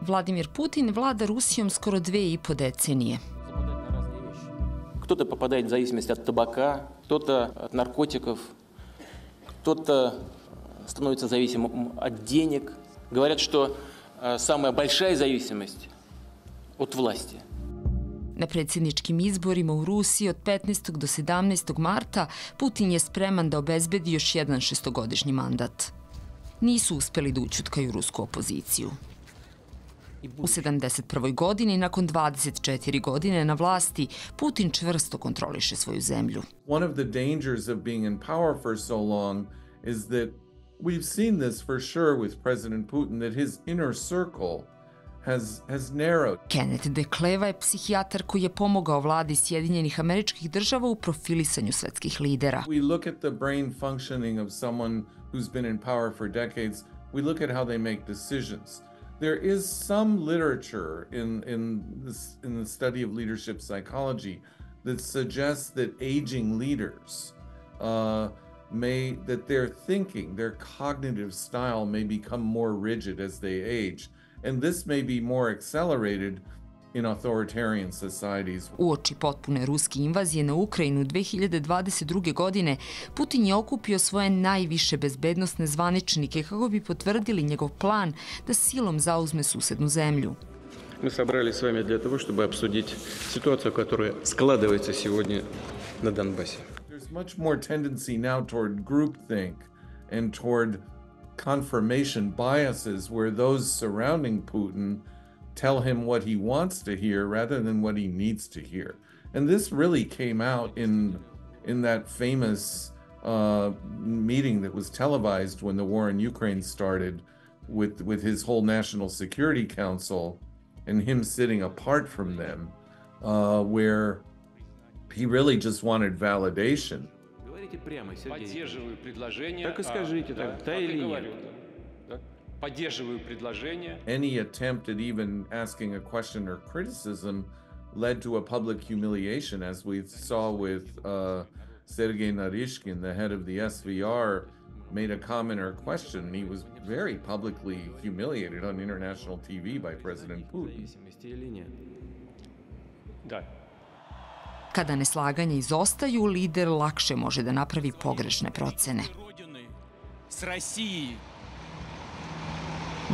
Vladimir Putin vlada Rusijom skoro 2,5 decenije. Кто-то попадает в зависимость от табака, кто-то от наркотиков, кто-то становится зависимым от денег. Говорят, что самая большая зависимость от власти. Na predsjedničkim izborima u Rusiji od 15. do 17. marta Putin je spreman da obezbedi još jedan šestogodišnji mandat. Nisu uspeli da ućutkaju rusku opoziciju. U 71. godini, nakon 24 godine na vlasti, Putin čvrsto kontroliše svoju zemlju. One of the dangers of being in power for so long is that we've seen this for sure with President Putin, that his inner circle has narrowed. Kenneth Dekleva je psihijatar koji je pomogao vladi Sjedinjenih Američkih Država u profilisanju svetskih lidera. We look at the brain functioning of someone who's been in power for decades. We look at how they make decisions. There is some literature in the study of leadership psychology that suggests that aging leaders that their thinking, their cognitive style may become more rigid as they age. And this may be more accelerated in authoritarian societies. Uoči potpune ruske invazije na Ukrajinu 2022. godine, Putin je okupio svoje najviše bezbednosne zvaničnike kako bi potvrdili njegov plan da silom zauzme susednu zemlju. Мы собрались с вами для того, чтобы обсудить ситуацию, которая складывается сегодня на Донбассе. There's much more tendency now toward groupthink and toward confirmation biases where those surrounding Putin tell him what he wants to hear rather than what he needs to hear. And this really came out in that famous meeting that was televised when the war in Ukraine started with his whole National Security Council and him sitting apart from them, where he really just wanted validation. Поддерживаю предложение. Так и скажите, да или нет? Поддерживаю предложение. Any attempt at even asking a question or criticism led to a public humiliation, as we saw with Sergei Narishkin, the head of the SVR, made a comment or question. He was very publicly humiliated on international TV by President Putin. Da. Kada neslaganja izostaju, lider lakše može da napravi pogrešne procene.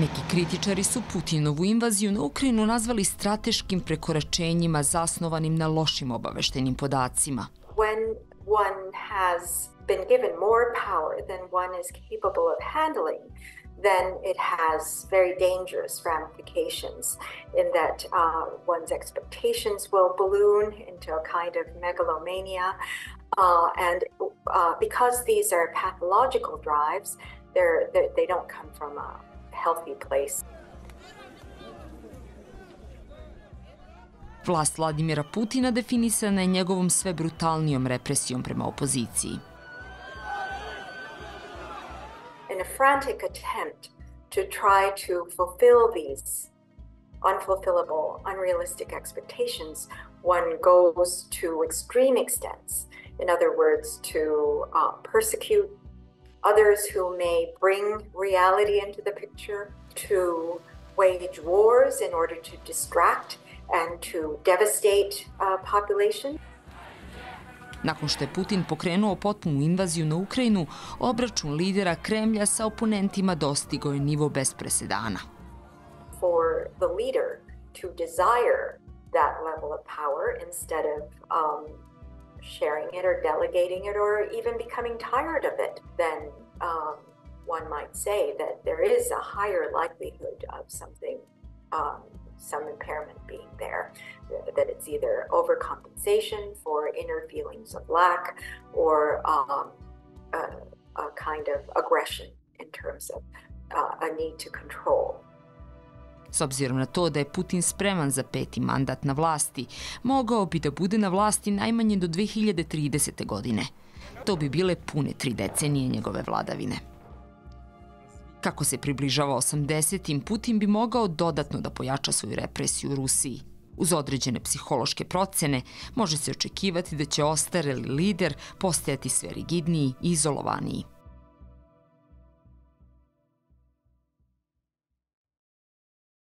Neki kritičari su Putinovu invaziju na Ukrajinu nazvali strateškim prekoračenjima zasnovanim na lošim obaveštenim podacima. When one has been given more power than one is capable of handling, then it has very dangerous ramifications in that one's expectations will balloon into a kind of megalomania. And because these are pathological drives, they don't come from a healthy place. Vlast Vladimira Putina definisana je njegovom sve brutalnijom represijom prema opoziciji. In a frantic attempt to try to fulfill these unfulfillable, unrealistic expectations, one goes to extreme extents. In other words, to persecute others who may bring reality into the picture, to wage wars in order to distract and to devastate population. Nakon što je Putin pokrenuo potpunu invaziju na Ukrajinu, obračun lidera Kremlja sa oponentima dostigao je nivo bez presedana. For the leader to desire that level of power instead of sharing it or delegating it or even becoming tired of it, then one might say that there is a higher likelihood of some impairment being there, that it's either overcompensation for inner feelings of lack or a kind of aggression in terms of a need to control. S obzirom na to da je Putin spreman za peti mandat na vlasti, mogao bi da bude na vlasti najmanje do 2030. godine. To bi bile pune 3 decenije njegove vladavine. Kako se približava 80-im, Putin bi mogao dodatno da pojača svoju represiju u Rusiji. Uz određene psihološke procene može se očekivati da će ostareli lider postajati sve rigidniji i izolovaniji.